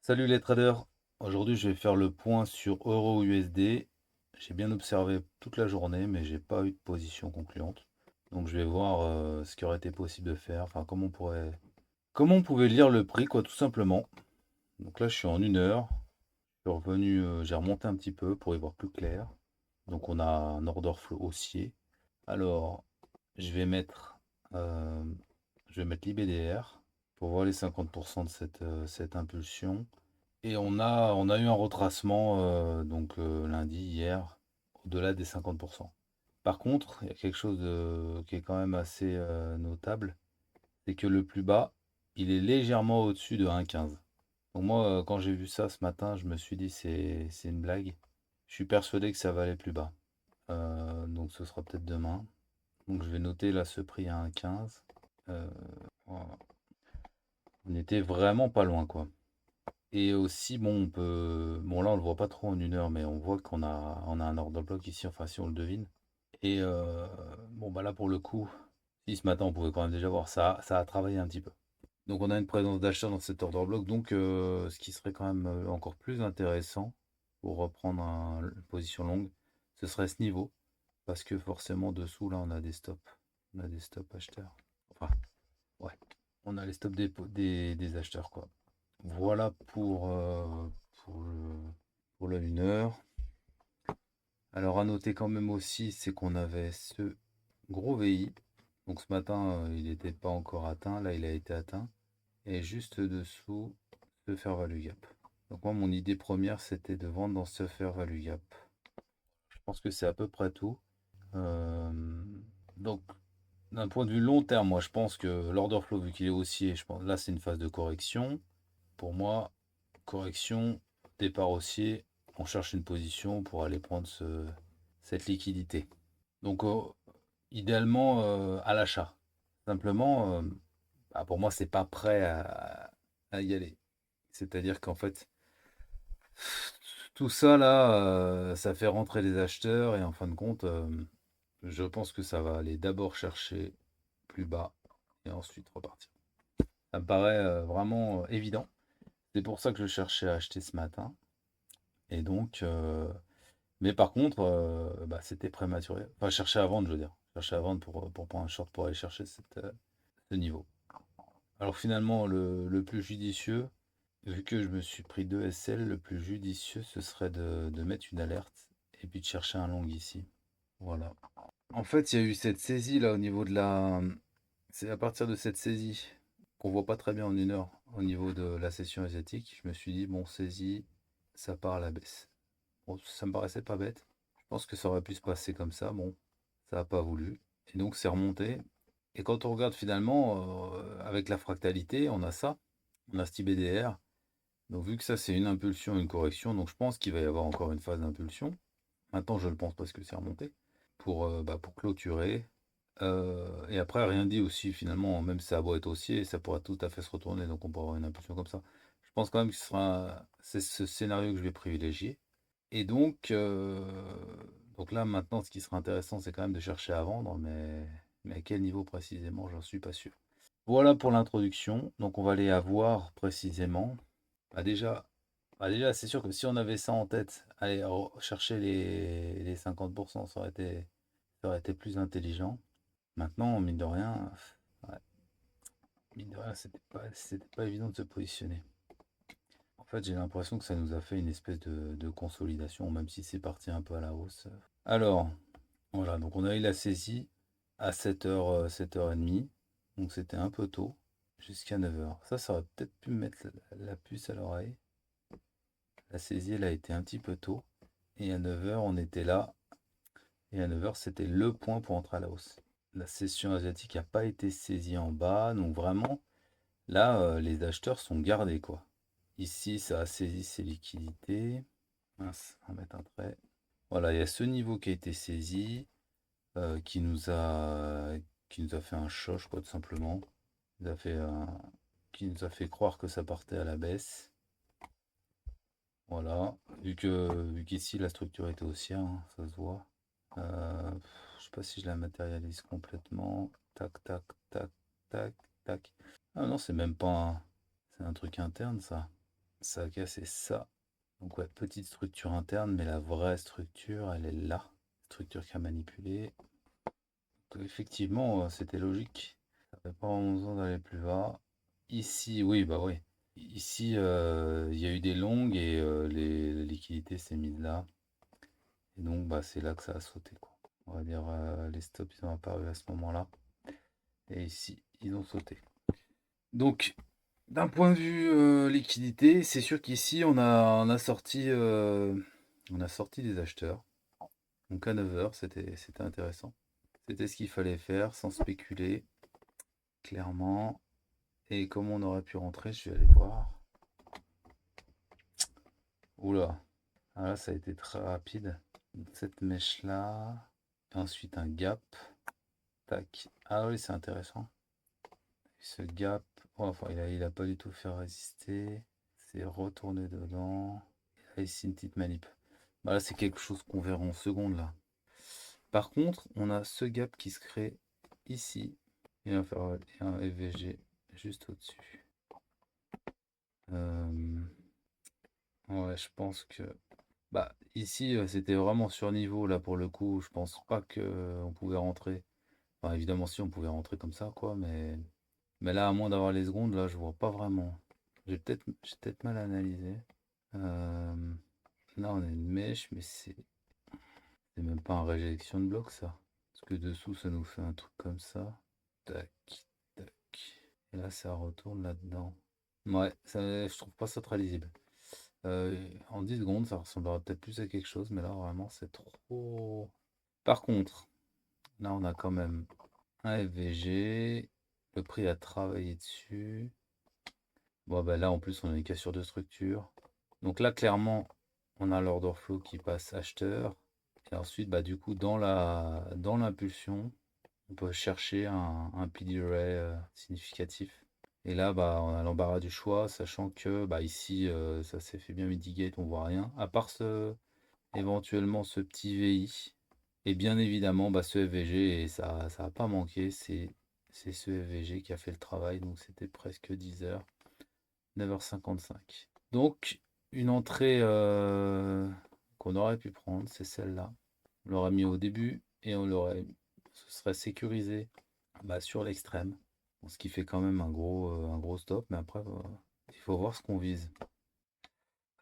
Salut les traders, aujourd'hui je vais faire le point sur Euro USD. J'ai bien observé toute la journée mais j'ai pas eu de position concluante. Donc je vais voir ce qui aurait été possible de faire, enfin comment on pouvait lire le prix quoi tout simplement. Donc là je suis en 1 heure, je suis revenu, j'ai remonté un petit peu pour y voir plus clair. Donc on a un order flow haussier. Alors je vais mettre, euh, l'IBDR pour voir les 50% de cette impulsion. Et on a eu un retracement lundi, hier, au-delà des 50%. Par contre, il y a quelque chose qui est quand même assez notable, c'est que le plus bas, il est légèrement au-dessus de 1,15. Donc moi, quand j'ai vu ça ce matin, je me suis dit c'est une blague. Je suis persuadé que ça va aller plus bas. Donc ce sera peut-être demain. Donc je vais noter là ce prix à 1,15. Euh, voilà. On était vraiment pas loin quoi. Et aussi, bon, bon, là, on le voit pas trop en 1 heure, mais on voit qu'on a un order block ici, enfin, si on le devine. Et bon, bah là, pour le coup, si ce matin, on pouvait quand même déjà voir ça, ça a travaillé un petit peu. Donc, on a une présence d'achat dans cet order block, donc ce qui serait quand même encore plus intéressant pour reprendre une position longue, ce serait ce niveau, parce que forcément, dessous, là, on a des stops. On a des stops acheteurs. Enfin, ouais, on a les stops des acheteurs, quoi. Voilà pour le, pour la 1 heure. Alors à noter quand même aussi, c'est qu'on avait ce gros VI. Donc ce matin, il n'était pas encore atteint. Là, il a été atteint. Et juste dessous, ce fair value gap. Donc moi, mon idée première, c'était de vendre dans ce fair value gap. Je pense que c'est à peu près tout. Euh, donc d'un point de vue long terme, moi, je pense que l'order flow, vu qu'il est haussier, je pense là, c'est une phase de correction. Pour moi, correction, départ haussier, on cherche une position pour aller prendre cette liquidité. Donc, idéalement, à l'achat. Simplement, bah, pour moi, c'est pas prêt à y aller. C'est-à-dire qu'en fait, tout ça là, ça fait rentrer les acheteurs et en fin de compte, je pense que ça va aller d'abord chercher plus bas et ensuite repartir. Ça me paraît vraiment évident. C'est pour ça que je cherchais à acheter ce matin. Et donc, mais par contre, bah, c'était prématuré. Enfin, je cherchais à vendre, je veux dire. Je cherchais à vendre pour prendre un short pour aller chercher ce niveau. Alors finalement, le plus judicieux, vu que je me suis pris 2 SL, le plus judicieux, ce serait de mettre une alerte et puis de chercher un long ici. Voilà. En fait, il y a eu cette saisie là au niveau de la. C'est à partir de cette saisie qu'on voit pas très bien en 1 heure au niveau de la session asiatique. Je me suis dit, bon, saisie, ça part à la baisse. Bon, ça me paraissait pas bête. Je pense que ça aurait pu se passer comme ça. Bon, ça n'a pas voulu. Et donc c'est remonté. Et quand on regarde finalement, avec la fractalité, on a ça. On a cet IBDR. Donc vu que ça c'est une impulsion, une correction, donc je pense qu'il va y avoir encore une phase d'impulsion. Maintenant je le pense parce que c'est remonté. Pour clôturer. Et après, rien dit aussi finalement, même si ça a beau être haussier, ça pourra tout à fait se retourner. Donc on peut avoir une impulsion comme ça. Je pense quand même que c'est ce scénario que je vais privilégier. Et donc là, maintenant, ce qui sera intéressant, c'est quand même de chercher à vendre, mais à quel niveau précisément, j'en suis pas sûr. Voilà pour l'introduction. Donc on va aller à voir précisément. Bah déjà, déjà, c'est sûr que si on avait ça en tête, aller chercher les 50%, ça aurait été plus intelligent. Maintenant, mine de rien, ouais, mine de rien, c'était pas évident de se positionner. En fait, j'ai l'impression que ça nous a fait une espèce de consolidation, même si c'est parti un peu à la hausse. Alors, voilà, donc on a eu la saisie à 7h, 7h30. Donc c'était un peu tôt, jusqu'à 9h. Ça aurait peut-être pu me mettre la puce à l'oreille. La saisie, elle a été un petit peu tôt. Et à 9h, on était là. Et à 9h, c'était le point pour entrer à la hausse. La session asiatique n'a pas été saisie en bas. Donc vraiment, là, les acheteurs sont gardés, quoi. Ici, ça a saisi ses liquidités. Mince, on va mettre un trait. Voilà, il y a ce niveau qui a été saisi, euh, qui nous a, qui nous a fait un choc, quoi, tout simplement. Il a fait qui nous a fait croire que ça partait à la baisse. Voilà, vu qu'ici la structure était haussière, hein, ça se voit. Je sais pas si je la matérialise complètement. Tac, tac, tac, tac, tac. Ah non, c'est même pas c'est un truc interne, ça. Ça a cassé ça. Donc ouais, petite structure interne, mais la vraie structure, elle est là. Structure qui a manipulé. Donc, effectivement, c'était logique. Ça fait pas vraiment besoin d'aller plus bas. Ici, oui, bah oui. Ici, il y a eu des longues et la liquidité s'est mise là. Et donc, bah, c'est là que ça a sauté, quoi. On va dire, les stops, ils ont apparu à ce moment-là. Et ici, ils ont sauté. Donc, d'un point de vue liquidité, c'est sûr qu'ici, on a sorti des acheteurs. Donc, à 9 heures, c'était intéressant. C'était ce qu'il fallait faire sans spéculer, clairement. Et comment on aurait pu rentrer, je vais aller voir. Oula, ah là, ça a été très rapide. Cette mèche-là. Ensuite, un gap. Tac. Ah oui, c'est intéressant. Ce gap, oh, enfin, il a pas du tout fait résister. C'est retourné dedans. Et là, ici, une petite manip. Bah là, c'est quelque chose qu'on verra en seconde, là. Par contre, on a ce gap qui se crée ici. Et on va faire un FVG juste au-dessus. Ouais, je pense que... Bah, ici, c'était vraiment sur niveau, là, pour le coup. Je pense pas que on pouvait rentrer. Enfin, évidemment, si, on pouvait rentrer comme ça, quoi, mais là, à moins d'avoir les secondes, là, je vois pas vraiment. J'ai peut-être mal analysé. Euh, Là, on a une mèche, mais c'est même pas un réjection de bloc, ça. Parce que dessous, ça nous fait un truc comme ça. Tac, tac. Et là, ça retourne là-dedans. Ouais, ça, je trouve pas ça très lisible. En 10 secondes, ça ressemblera peut-être plus à quelque chose, mais là, vraiment, c'est trop... Par contre, là, on a quand même un FVG. Le prix a travaillé dessus. Bon, bah là, en plus, on a une cassure de structure. Donc là, clairement, on a l'order flow qui passe acheteur. Et ensuite, bah, du coup, dans l'impulsion, on peut chercher un PD array significatif. Et là, bah, on a l'embarras du choix, sachant que bah, ici, ça s'est fait bien mitigate, on voit rien. À part éventuellement ce petit VI. Et bien évidemment, bah, ce FVG, et ça n'a pas manqué, c'est ce FVG qui a fait le travail. Donc c'était presque 10 heures. 9h55. Donc, une entrée qu'on aurait pu prendre, c'est celle-là. On l'aurait mis au début et ce serait sécurisé bah, sur l'extrême. Bon, ce qui fait quand même un gros stop, mais après, il faut voir ce qu'on vise.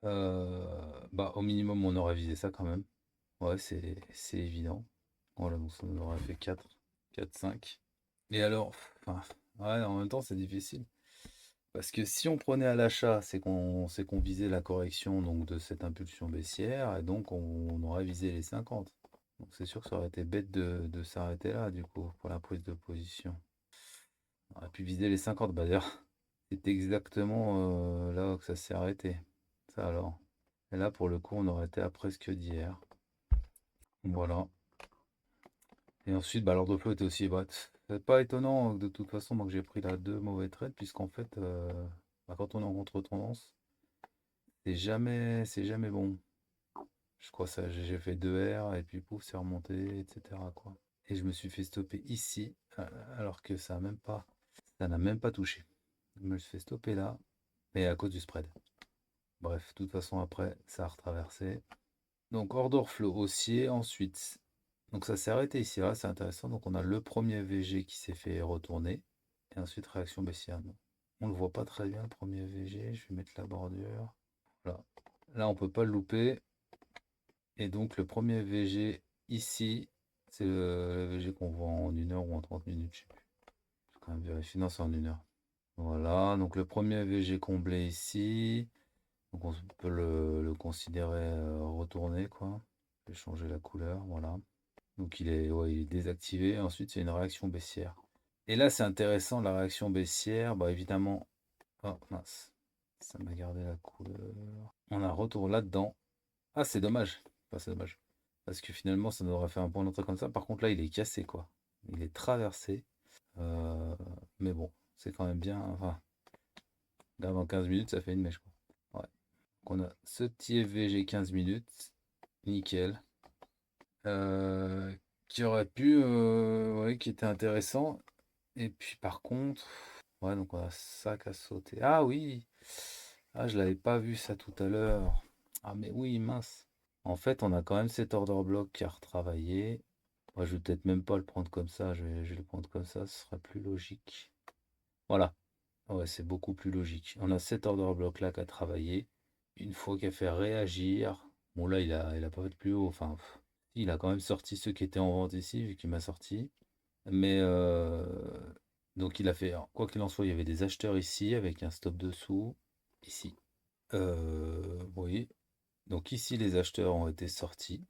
Bah, au minimum, on aurait visé ça quand même. Ouais, c'est évident. Voilà, donc ça nous aurait fait 4, 5. Et alors, enfin, ouais, en même temps, c'est difficile. Parce que si on prenait à l'achat, c'est qu'on visait la correction donc, de cette impulsion baissière, et donc on aurait visé les 50. Donc c'est sûr que ça aurait été bête de s'arrêter là, du coup, pour la prise de position. On aurait pu viser les 50, bah d'ailleurs, c'est exactement là que ça s'est arrêté. Ça alors. Et là, pour le coup, on aurait été à presque d'hier. Voilà. Et ensuite, bah, l'ordre de flow était aussi bas. C'est pas étonnant de toute façon moi, que j'ai pris là deux mauvais trades, puisqu'en fait, bah, quand on est en contre-tendance, c'est jamais bon. Je crois ça, j'ai fait 2 R et puis pouf, c'est remonté, etc. quoi. Et je me suis fait stopper ici, alors que ça n'a même pas touché. Je me suis fait stopper là, mais à cause du spread. Bref, de toute façon après, ça a retraversé. Donc order flow haussier, ensuite. Donc ça s'est arrêté ici, là, c'est intéressant. Donc on a le premier VG qui s'est fait retourner. Et ensuite réaction baissière. On le voit pas très bien le premier VG. Je vais mettre la bordure. Voilà. Là on peut pas le louper. Et donc le premier VG ici, c'est le VG qu'on voit en 1 heure ou en 30 minutes, je sais plus. Je vais quand même vérifier. Non, c'est en 1 heure. Voilà, donc le premier VG comblé ici. Donc on peut le considérer retourné, quoi. Je vais changer la couleur, voilà. Donc ouais, il est désactivé. Ensuite, c'est une réaction baissière. Et là, c'est intéressant, la réaction baissière. Bah évidemment. Oh mince. Ça m'a gardé la couleur. On a un retour là-dedans. Ah, c'est dommage. Enfin, c'est dommage. Parce que finalement, ça nous aurait fait un point d'entrée comme ça. Par contre, là, il est cassé, quoi. Il est traversé. Euh, mais bon, c'est quand même bien. Enfin, là, avant 15 minutes, ça fait une mèche, quoi. Ouais. Donc, on a ce petit FVG 15 minutes. Nickel. Euh, qui aurait pu. Ouais, qui était intéressant. Et puis, par contre. Ouais, donc on a ça qui a sauté. Ah oui! Ah, je l'avais pas vu ça tout à l'heure. Ah, mais oui, mince. En fait, on a quand même cet order block qui a retravaillé. Moi, je vais peut-être même pas le prendre comme ça. Je vais le prendre comme ça, ce sera plus logique. Voilà. Ouais, c'est beaucoup plus logique. On a cet order block là qui a travaillé. Une fois qu'il a fait réagir. Bon, là, il a pas fait de plus haut. Enfin, il a quand même sorti ceux qui étaient en vente ici, vu qu'il m'a sorti. Mais donc il a fait, alors, quoi qu'il en soit, il y avait des acheteurs ici avec un stop dessous, ici. Oui, donc ici les acheteurs ont été sortis.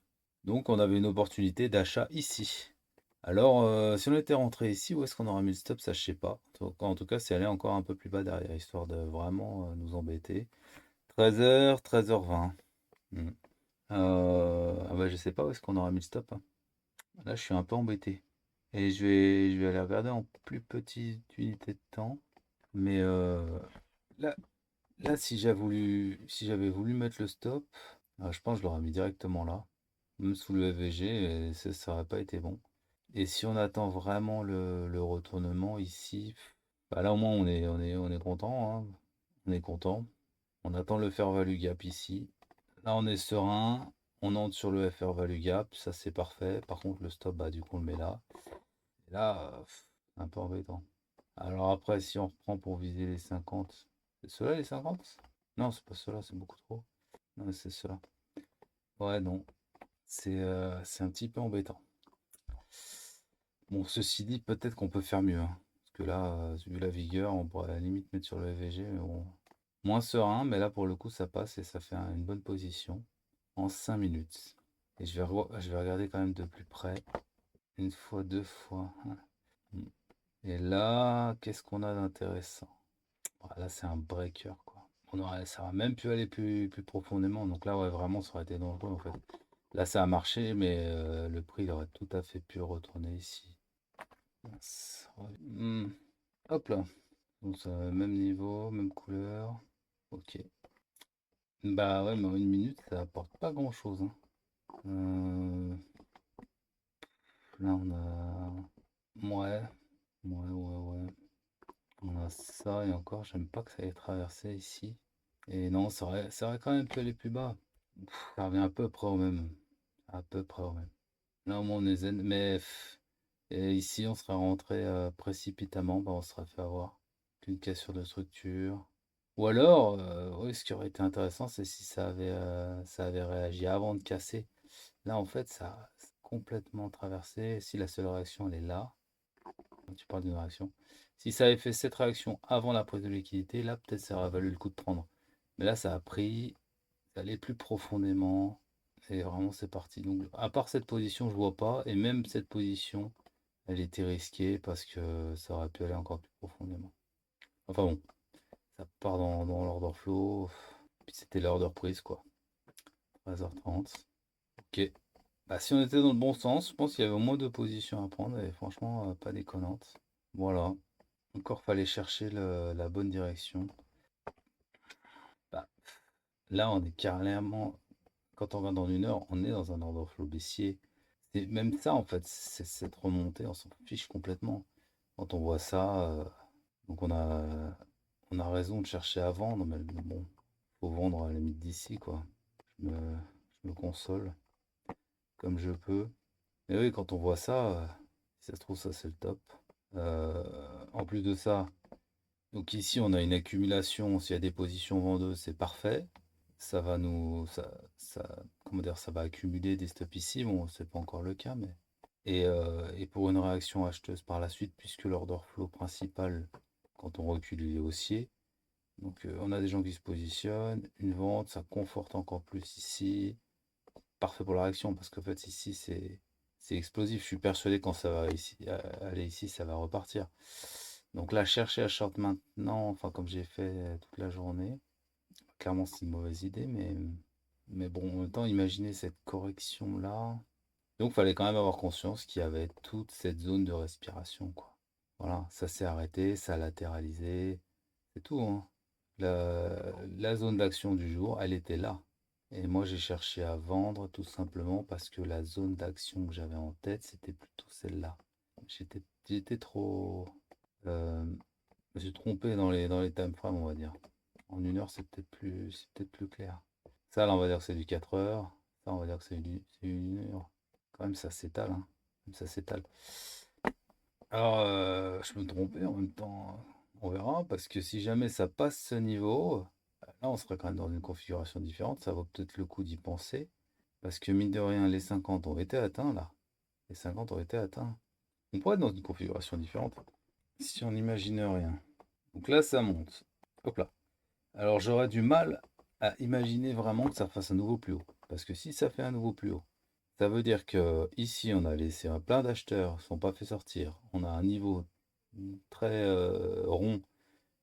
Donc on avait une opportunité d'achat ici. Alors si on était rentré ici, où est-ce qu'on aurait mis le stop, ça je sais pas. Donc, en tout cas, c'est aller encore un peu plus bas derrière, histoire de vraiment nous embêter. 13h, 13h20. Ah bah je sais pas où est-ce qu'on aurait mis le stop, hein. Là, je suis un peu embêté. Et je vais aller regarder en plus petite unité de temps. Mais là, là, si j'avais voulu mettre le stop, je pense que je l'aurais mis directement là. Même sous le FVG, et ça n'aurait pas été bon. Et si on attend vraiment le retournement ici, bah là au moins on est content, hein. On est content. On attend le fair value gap ici. Là on est serein. On entre sur le fair value gap, ça c'est parfait. Par contre le stop, bah du coup on le met là. Et là, c'est un peu embêtant. Alors après, si on reprend pour viser les 50, c'est ceux-là les 50? Non, c'est pas ceux-là, c'est beaucoup trop. Non, c'est ceux-là. Ouais, non, c'est un petit peu embêtant. Bon, ceci dit, peut-être qu'on peut faire mieux, hein. Parce que là, vu la vigueur, on pourrait à la limite mettre sur le VG, mais bon. Moins serein, mais là pour le coup, ça passe et ça fait une bonne position en 5 minutes. Et je vais regarder quand même de plus près. Une fois, deux fois. Hmm. Et là, qu'est-ce qu'on a d'intéressant? Ah, là, c'est un breaker, quoi. Ça aurait même pu aller plus profondément. Donc là, ouais, vraiment, ça aurait été dangereux, en fait. Là, ça a marché, mais le prix, il aurait tout à fait pu retourner ici. Mince. Hop là. Donc, ça, même niveau, même couleur. Ok. Bah ouais, mais en une minute, ça apporte pas grand-chose, hein. Là, on a... Ouais. Ouais, ouais, ouais. On a ça, et encore, j'aime pas que ça ait traversé ici. Et non, ça aurait quand même pu aller plus bas. Ça revient à peu près au même. À peu près au même. Là, au moins, on est zen. Mais et ici, on serait rentré précipitamment. Bah, on serait fait avoir qu'une cassure de structure. Ou alors, oui, ce qui aurait été intéressant, c'est si ça avait réagi avant de casser. Là, en fait, ça a complètement traversé. Si la seule réaction, elle est là, quand tu parles d'une réaction. Si ça avait fait cette réaction avant la prise de liquidité, là, peut-être ça aurait valu le coup de prendre. Mais là, ça a pris, ça allait plus profondément. Et vraiment, c'est parti. Donc, à part cette position, je vois pas. Et même cette position, elle était risquée parce que ça aurait pu aller encore plus profondément. Enfin bon, ça part dans l'order flow. Puis c'était l'order prise, quoi. 13h30. Ok. Bah, si on était dans le bon sens, je pense qu'il y avait au moins deux positions à prendre. Et franchement, pas déconnante. Voilà. Encore fallait chercher la bonne direction. Bah, là, on est carrément, quand on va dans une heure, on est dans un order flow baissier. Et même ça, en fait, c'est cette remontée, on s'en fiche complètement. Quand on voit ça, donc on a raison de chercher à vendre, mais bon, faut vendre à la limite d'ici, quoi. Je me console comme je peux. Mais oui, quand on voit ça, si ça se trouve, ça c'est le top. En plus de ça, donc ici on a une accumulation, s'il y a des positions vendeuses, c'est parfait. Ça va comment dire, ça va accumuler des stops ici. Bon, c'est pas encore le cas, mais. Et pour une réaction acheteuse par la suite, puisque l'order flow principal, quand on recule, il est haussier. Donc on a des gens qui se positionnent, une vente, ça conforte encore plus ici. Parfait pour la réaction, parce qu'en fait ici c'est explosif. Je suis persuadé quand ça va ici, aller ici, ça va repartir. Donc là, chercher à short maintenant, enfin comme j'ai fait toute la journée, clairement c'est une mauvaise idée, mais bon, en même temps, imaginez cette correction là. Donc, il fallait quand même avoir conscience qu'il y avait toute cette zone de respiration, quoi. Voilà, ça s'est arrêté, ça a latéralisé, c'est tout, hein. La zone d'action du jour, elle était là. Et moi, j'ai cherché à vendre tout simplement parce que la zone d'action que j'avais en tête, c'était plutôt celle-là. J'étais trop... je me suis trompé dans les time frames, on va dire. En 1 heure, c'est peut-être plus clair. Ça, là, on va dire que c'est du 4 heures. Ça, on va dire que c'est 1 heure. Quand même, ça s'étale, hein. Ça s'étale. Alors, je me trompais en même temps. On verra, parce que si jamais ça passe ce niveau, là, on serait quand même dans une configuration différente. Ça vaut peut-être le coup d'y penser. Parce que mine de rien, les 50 ont été atteints, là. Les 50 ont été atteints. On pourrait être dans une configuration différente. Si on n'imagine rien. Donc là, ça monte. Hop là. Alors j'aurais du mal à imaginer vraiment que ça fasse un nouveau plus haut. Parce que si ça fait un nouveau plus haut, ça veut dire que ici on a laissé plein d'acheteurs, qui ne sont pas fait sortir. On a un niveau très rond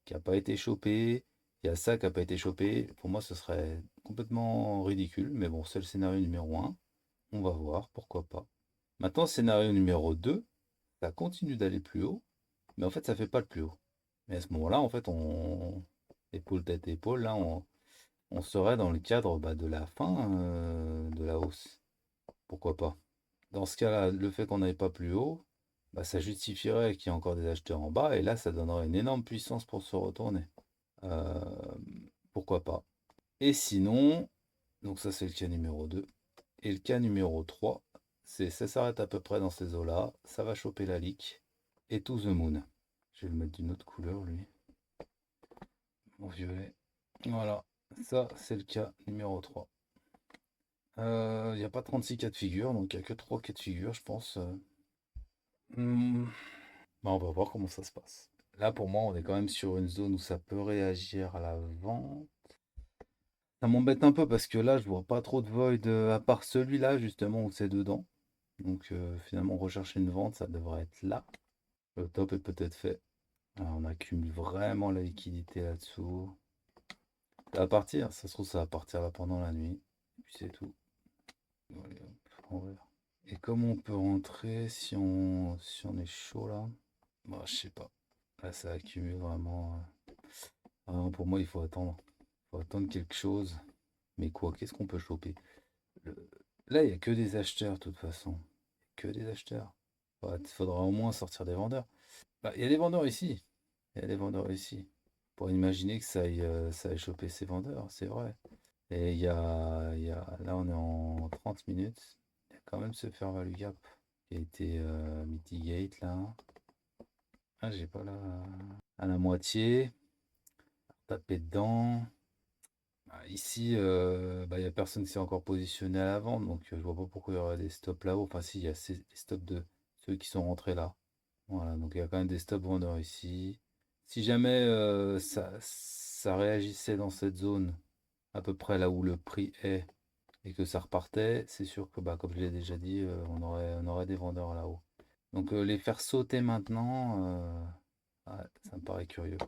qui n'a pas été chopé. Il y a ça qui n'a pas été chopé. Pour moi, ce serait complètement ridicule. Mais bon, c'est le scénario numéro un. On va voir, pourquoi pas. Maintenant, scénario numéro 2, ça continue d'aller plus haut. Mais en fait, ça fait pas le plus haut. Mais à ce moment-là, en fait, épaule tête épaule, là, on serait dans le cadre de la fin de la hausse. Pourquoi pas? Dans ce cas-là, le fait qu'on n'aille pas plus haut, ça justifierait qu'il y ait encore des acheteurs en bas, et là, ça donnerait une énorme puissance pour se retourner. Euh, Pourquoi pas? Et sinon, donc ça c'est le cas numéro 2. Et le cas numéro 3, c'est ça s'arrête à peu près dans ces eaux-là, ça va choper la leak, et to the moon. Je vais le mettre d'une autre couleur, lui. En violet. Voilà, ça c'est le cas numéro 3. Il n'y a pas 36 cas de figure, donc il n'y a que 3 cas de figure, je pense. Hmm. On va voir comment ça se passe. Là, pour moi, on est quand même sur une zone où ça peut réagir à la vente. Ça m'embête un peu parce que là, je vois pas trop de void à part celui-là, justement, où c'est dedans. Donc, finalement, rechercher une vente, ça devrait être là. Le top est peut-être fait. Alors, on accumule vraiment la liquidité là-dessous. Ça va partir, ça se trouve, ça va partir là pendant la nuit. Et puis c'est tout. Allez, hop, on verra. Et comment on peut rentrer si on est chaud là? Bah, je sais pas. Là, ça accumule vraiment. Vraiment, pour moi, il faut attendre. Il faut attendre quelque chose. Mais quoi? Qu'est-ce qu'on peut choper? Le- Là, il n'y a que des acheteurs, de toute façon. Que des acheteurs. Il faudra au moins sortir des vendeurs. Bah, il y a des vendeurs ici. Il y a des vendeurs ici. Pour imaginer que ça aille choper ces vendeurs, c'est vrai. Et là, on est en 30 minutes. Il y a quand même ce fair value gap qui a été mitigate là. Ah, j'ai pas là. À la moitié. Taper dedans. Ici, il n'y a personne qui s'est encore positionné à la vente, donc je vois pas pourquoi il y aurait des stops là-haut. Enfin, si, il y a les stops de ceux qui sont rentrés là. Voilà, donc il y a quand même des stops vendeurs ici. Si jamais ça réagissait dans cette zone, à peu près là où le prix est, et que ça repartait, c'est sûr que, comme je l'ai déjà dit, on aurait des vendeurs là-haut. Donc les faire sauter maintenant, ouais, ça me paraît curieux.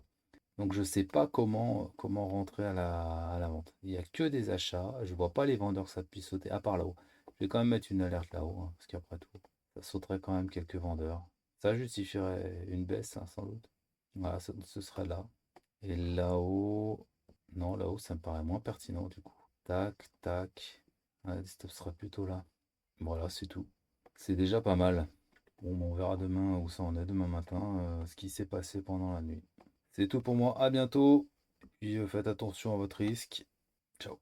Donc je ne sais pas comment rentrer à la vente. Il n'y a que des achats. Je ne vois pas les vendeurs que ça puisse sauter, à part là-haut. Je vais quand même mettre une alerte là-haut, hein, parce qu'après tout, ça sauterait quand même quelques vendeurs. Ça justifierait une baisse, hein, sans doute. Voilà, ce serait là. Et là-haut, non, là-haut, ça me paraît moins pertinent du coup. Tac, tac. Ouais, le stop sera plutôt là. Voilà, c'est tout. C'est déjà pas mal. Bon, on verra demain où ça en est, demain matin, ce qui s'est passé pendant la nuit. C'est tout pour moi, à bientôt. Et puis faites attention à votre risque. Ciao.